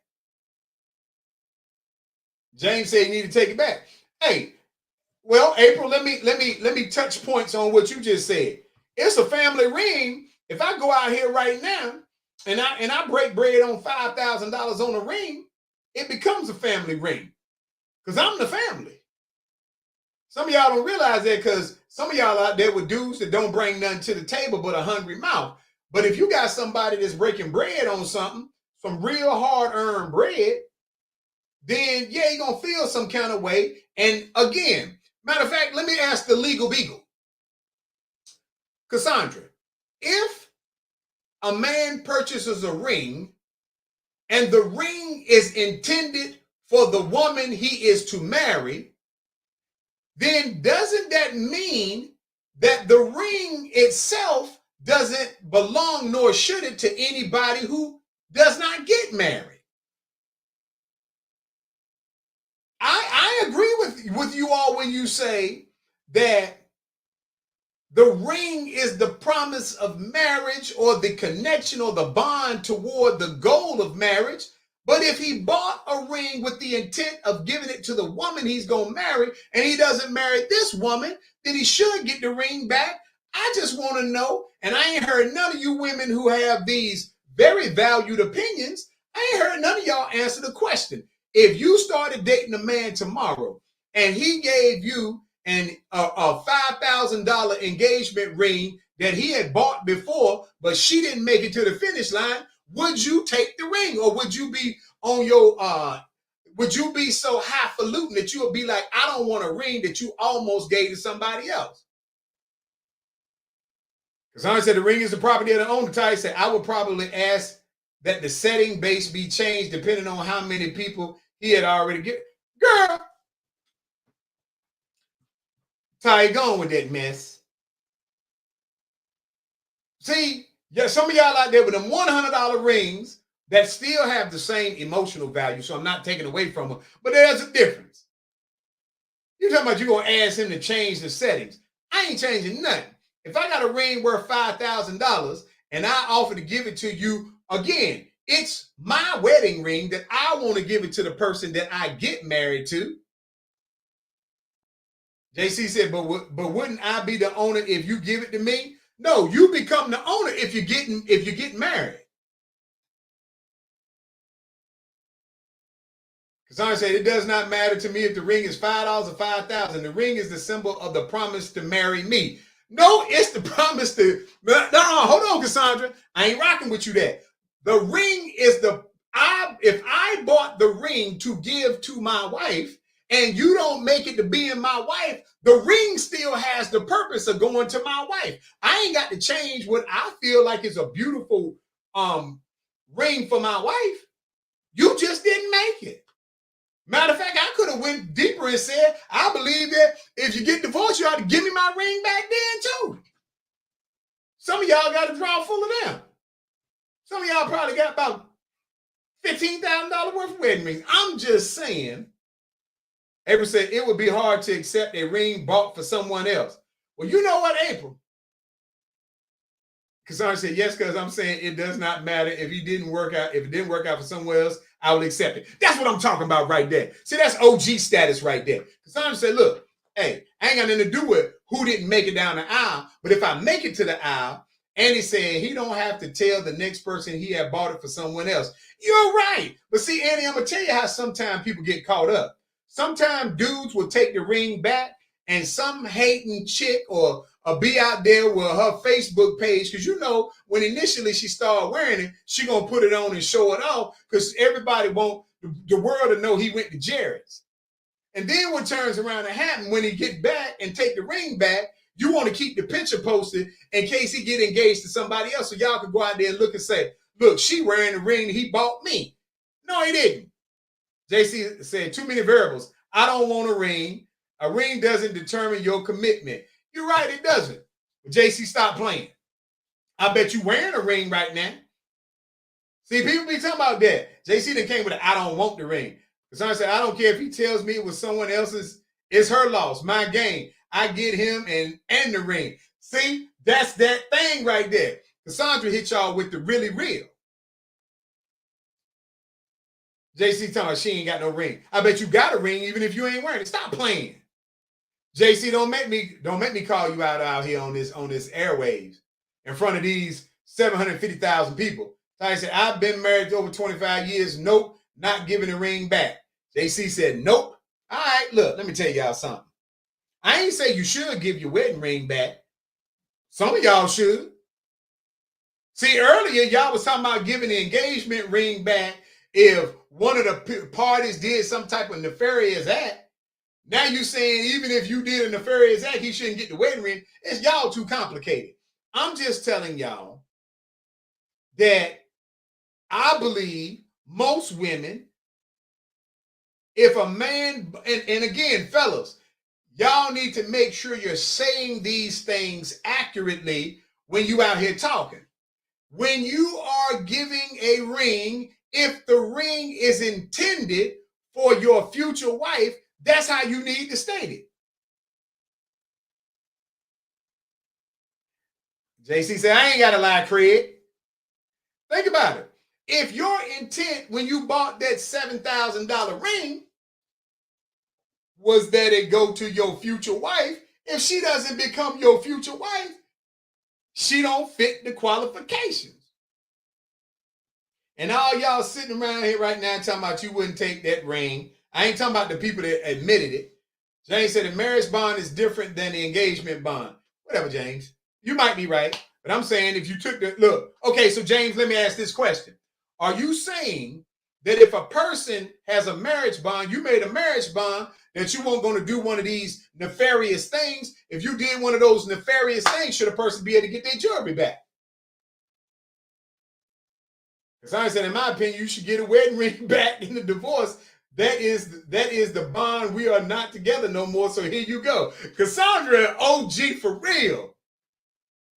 James said, you need to take it back. Hey, well, April, let me touch points on what you just said. It's a family ring. If I go out here right now and I break bread on $5,000 on a ring, it becomes a family ring because I'm the family. Some of y'all don't realize that because some of y'all out there with dudes that don't bring nothing to the table but a hungry mouth. But if you got somebody that's breaking bread on something, some real hard-earned bread, then yeah, you're going to feel some kind of way. And again, matter of fact, let me ask the legal beagle. Cassandra, if a man purchases a ring and the ring is intended for the woman he is to marry, then doesn't that mean that the ring itself doesn't belong, nor should it, to anybody who does not get married? I agree with you all when you say that the ring is the promise of marriage or the connection or the bond toward the goal of marriage. But if he bought a ring with the intent of giving it to the woman he's going to marry and he doesn't marry this woman, then he should get the ring back. I just want to know, and I ain't heard none of you women who have these very valued opinions, I ain't heard none of y'all answer the question. If you started dating a man tomorrow and he gave you a $5,000 engagement ring that he had bought before, but she didn't make it to the finish line, would you take the ring, or would you be on your would you be so highfalutin that you would be like, I don't want a ring that you almost gave to somebody else? Because I said the ring is the property of the owner. Ty said I would probably ask that the setting base be changed depending on how many people he had already given. Girl, Ty, going with that mess. See, yeah, some of y'all out there with them $100 rings that still have the same emotional value, so I'm not taking away from them, but there's a difference. You're talking about you're going to ask him to change the settings. I ain't changing nothing. If I got a ring worth $5,000 and I offer to give it to you, again, it's my wedding ring that I want to give it to the person that I get married to. JC said, but wouldn't I be the owner if you give it to me? No, you become the owner if you're getting married. Cassandra said, it does not matter to me if the ring is $5 or $5,000. The ring is the symbol of the promise to marry me. No, it's the promise to. No, hold on, Cassandra. I ain't rocking with you there. The ring is if I bought the ring to give to my wife and you don't make it to being my wife, the ring still has the purpose of going to my wife. I ain't got to change what I feel like is a beautiful ring for my wife. You just didn't make it. Matter of fact, I could have went deeper and said, I believe that if you get divorced, you ought to give me my ring back then too. Some of y'all got a drawer full of them. Some of y'all probably got about $15,000 worth of wedding rings. I'm just saying. April said it would be hard to accept a ring bought for someone else. Well, you know what, April? Cassandra said, yes, because I'm saying it does not matter if it didn't work out. If it didn't work out for someone else, I would accept it. That's what I'm talking about right there. See, that's OG status right there. Cassandra said, look, hey, I ain't got nothing to do with who didn't make it down the aisle, but if I make it to the aisle, Andy said he don't have to tell the next person he had bought it for someone else. You're right. But see, Andy, I'm going to tell you how sometimes people get caught up. Sometimes dudes will take the ring back and some hating chick or be out there with her Facebook page, because you know when initially she started wearing it, she gonna put it on and show it off because everybody want the world to know he went to Jared's. And then what turns around and happen when he get back and take the ring back, you want to keep the picture posted in case he get engaged to somebody else, so y'all can go out there and look and say, look, she wearing the ring he bought me. No, he didn't. JC said too many variables. I don't want a ring. A ring doesn't determine your commitment. You're right, it doesn't. But JC, stop playing. I bet you wearing a ring right now. See, people be talking about that. JC then came with I don't want the ring. Cassandra said, I don't care if he tells me it was someone else's. It's her loss, my game. I get him and the ring. See, that's that thing right there. Cassandra hit y'all with the really real. JC talking about she ain't got no ring. I bet you got a ring even if you ain't wearing it. Stop playing. JC, don't make me call you out here on this airwaves in front of these 750,000 people. So I said, I've been married over 25 years. Nope, not giving the ring back. JC said, nope. All right, look, let me tell y'all something. I ain't say you should give your wedding ring back. Some of y'all should. See, earlier y'all was talking about giving the engagement ring back if one of the parties did some type of nefarious act. Now you saying even if you did a nefarious act, he shouldn't get the wedding ring. It's y'all too complicated. I'm just telling y'all that I believe most women, if a man, and again, fellas, y'all need to make sure you're saying these things accurately when you out here talking. When you are giving a ring, if the ring is intended for your future wife, that's how you need to state it. JC said, I ain't got to lie, Craig. Think about it. If your intent when you bought that $7,000 ring was that it go to your future wife, if she doesn't become your future wife, she don't fit the qualifications. And all y'all sitting around here right now talking about you wouldn't take that ring. I ain't talking about the people that admitted it. James said the marriage bond is different than the engagement bond. Whatever, James. You might be right. But I'm saying if you took the look. Okay, so James, let me ask this question. Are you saying that if a person has a marriage bond, you made a marriage bond, that you weren't going to do one of these nefarious things? If you did one of those nefarious things, should a person be able to get their jewelry back? Because I said, in my opinion, you should get a wedding ring back in the divorce. That is the bond. We are not together no more. So here you go. Cassandra, OG for real.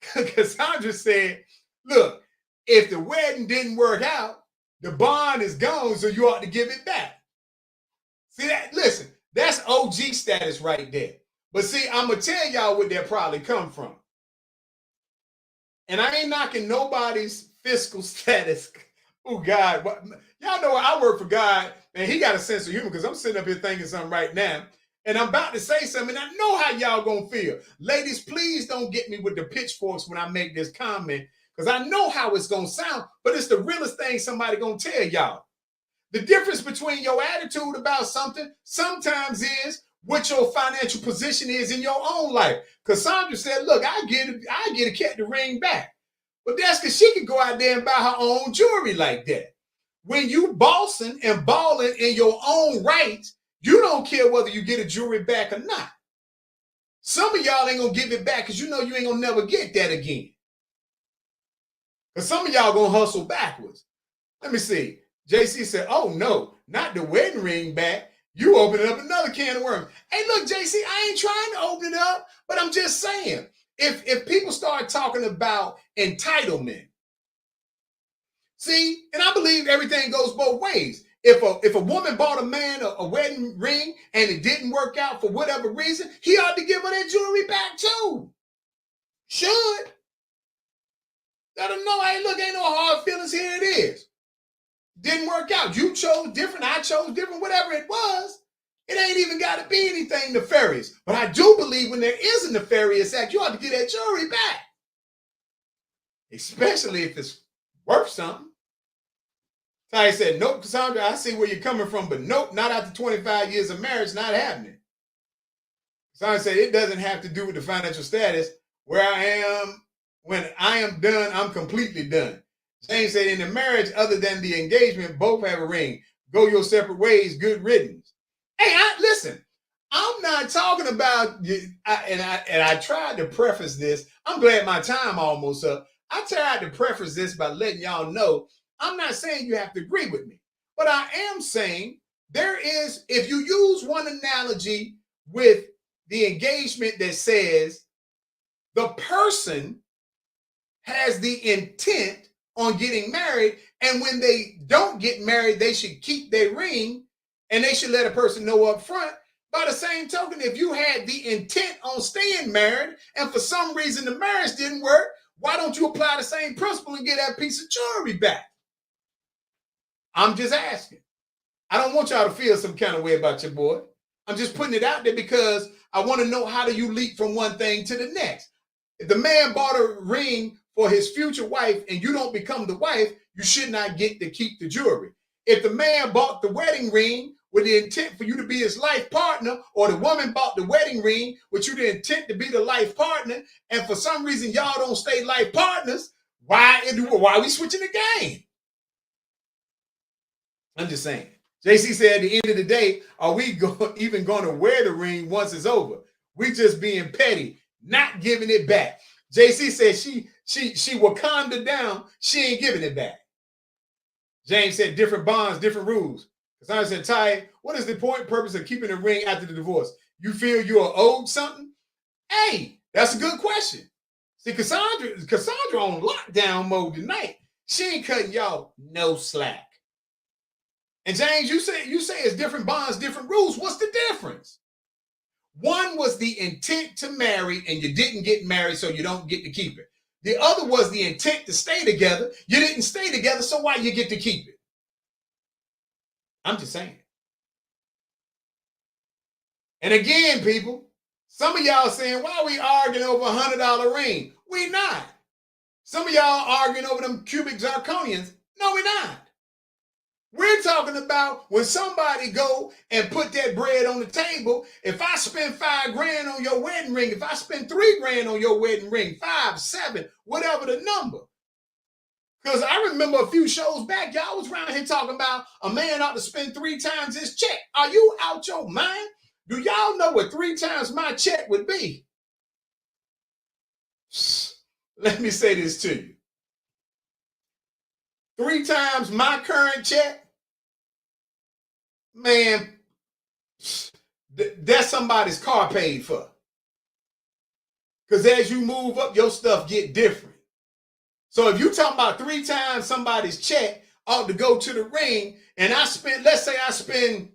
Cassandra said, look, if the wedding didn't work out, the bond is gone, so you ought to give it back. See that? Listen, that's OG status right there. But see, I'm going to tell y'all where that probably come from. And I ain't knocking nobody's fiscal status. Oh God, y'all know I work for God, and He got a sense of humor because I'm sitting up here thinking something right now, and I'm about to say something. And I know how y'all gonna feel, ladies. Please don't get me with the pitchforks when I make this comment because I know how it's gonna sound, but it's the realest thing somebody gonna tell y'all. The difference between your attitude about something sometimes is what your financial position is in your own life. Cassandra said, look, I get a cat the ring back. But that's because she can go out there and buy her own jewelry like that. When you bossing and balling in your own rights, you don't care whether you get a jewelry back or not. Some of y'all ain't gonna give it back because you know you ain't gonna never get that again. Because some of y'all gonna hustle backwards. Let me see. JC said, oh no, not the wedding ring back. You opening up another can of worms. Hey, look, JC, I ain't trying to open it up, but I'm just saying, if people start talking about entitlement, see, and I believe everything goes both ways. If a woman bought a man a wedding ring and it didn't work out for whatever reason, he ought to give her that jewelry back too. Should. Let him know, hey, look, ain't no hard feelings, here it is. Didn't work out. You chose different. I chose different. Whatever it was, it ain't even got to be anything nefarious. But I do believe when there is a nefarious act, you ought to get that jewelry back, especially if it's worth something. Ty said, nope, Cassandra, I see where you're coming from, but nope, not after 25 years of marriage, not happening. Cassandra said, it doesn't have to do with the financial status. Where I am, when I am done, I'm completely done. James said, in the marriage, other than the engagement, both have a ring. Go your separate ways, good riddance. Hey, listen, I'm not talking about, I tried to preface this. I'm glad my time almost up. I tried to preface this by letting y'all know, I'm not saying you have to agree with me, but I am saying there is, if you use one analogy with the engagement that says the person has the intent on getting married, and when they don't get married, they should keep their ring, and they should let a person know up front. By the same token, if you had the intent on staying married, and for some reason the marriage didn't work, why don't you apply the same principle and get that piece of jewelry back? I'm just asking. I don't want y'all to feel some kind of way about your boy. I'm just putting it out there because I want to know, how do you leap from one thing to the next? If the man bought a ring for his future wife and you don't become the wife, you should not get to keep the jewelry. If the man bought the wedding ring with the intent for you to be his life partner, or the woman bought the wedding ring with you the intent to be the life partner, and for some reason y'all don't stay life partners, why are we switching the game? I'm just saying. JC said, at the end of the day, are we even going to wear the ring once it's over? We just being petty, not giving it back. JC said she Wakanda down, she ain't giving it back. James said, different bonds, different rules. Cassandra said, Ty, what is the purpose of keeping the ring after the divorce? You feel you are owed something? Hey, that's a good question. See, Cassandra on lockdown mode tonight. She ain't cutting y'all no slack. And James, you say it's different bonds, different rules. What's the difference? One was the intent to marry, and you didn't get married, so you don't get to keep it. The other was the intent to stay together. You didn't stay together, so why you get to keep it? I'm just saying. And again, people, some of y'all saying, why are we arguing over a $100 ring? We not. Some of y'all arguing over them cubic zirconians. No, we're not. We're talking about when somebody go and put that bread on the table. If I spend $5,000 on your wedding ring, if I spend $3,000 on your wedding ring, 5, 7, whatever the number. Because I remember a few shows back, y'all was around here talking about a man ought to spend 3 times his check. Are you out your mind? Do y'all know what 3 times my check would be? Let me say this to you. 3 times my current check, man, that's somebody's car paid for. Because as you move up, your stuff get different. So if you talking about 3 times somebody's check ought to go to the ring, and let's say I spend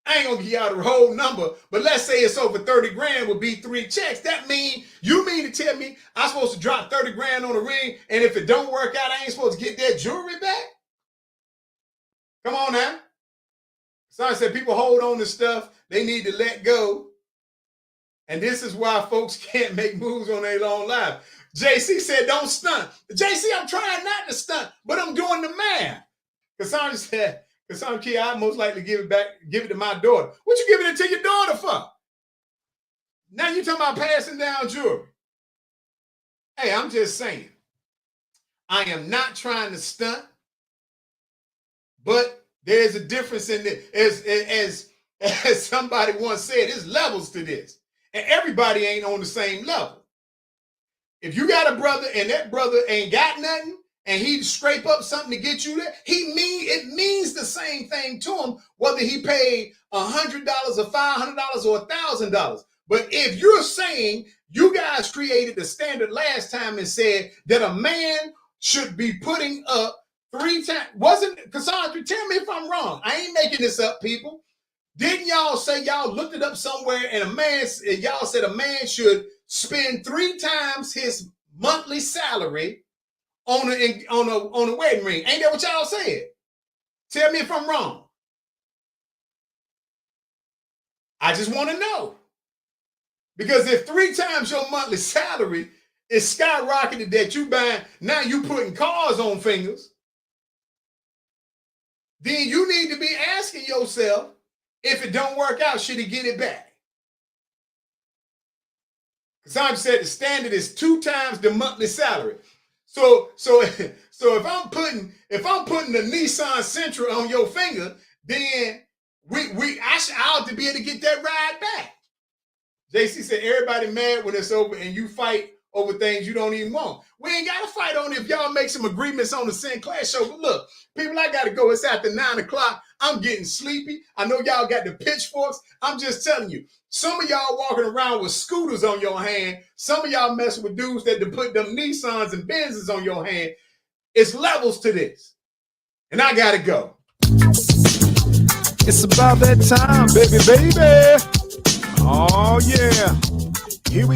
I ain't gonna give y'all the whole number, but let's say it's over 30 grand would be 3 checks. That mean, you mean to tell me I'm supposed to drop 30 grand on a ring, and if it don't work out, I ain't supposed to get that jewelry back? Come on now. Somebody said people hold on to stuff they need to let go. And this is why folks can't make moves on their long life. JC said, don't stunt. JC, I'm trying not to stunt, but I'm doing the math. Cassandra said, Cassandra Key, I'd most likely give it to my daughter. What you giving it to your daughter for? Now you talking about passing down jewelry. Hey, I'm just saying, I am not trying to stunt, but there's a difference in it. As somebody once said, there's levels to this. And everybody ain't on the same level. If you got a brother and that brother ain't got nothing, and he scrape up something to get you there, it means the same thing to him, whether he paid $100 or $500 or $1,000. But if you're saying you guys created the standard last time and said that a man should be putting up 3 times, wasn't Cassandra? Tell me if I'm wrong. I ain't making this up, people. Didn't y'all say y'all looked it up somewhere and y'all said a man should spend 3 times his monthly salary on a wedding ring? Ain't that what y'all said? Tell me if I'm wrong. I just want to know. Because if 3 times your monthly salary is skyrocketed that you buying, now you putting cars on fingers, then you need to be asking yourself, if it don't work out, should he get it back? Cassandra said the standard is 2 times the monthly salary. So if I'm putting the Nissan Sentra on your finger, then I ought to be able to get that ride back. JC said everybody mad when it's over and you fight over things you don't even want. We ain't got to fight on it if y'all make some agreements on the Sinclair show. But look, people, I got to go. It's after 9 o'clock. I'm getting sleepy. I know y'all got the pitchforks. I'm just telling you, some of y'all walking around with scooters on your hand. Some of y'all messing with dudes that put them Nissans and Benzes on your hand. It's levels to this. And I got to go. It's about that time, baby. Oh, yeah. Here we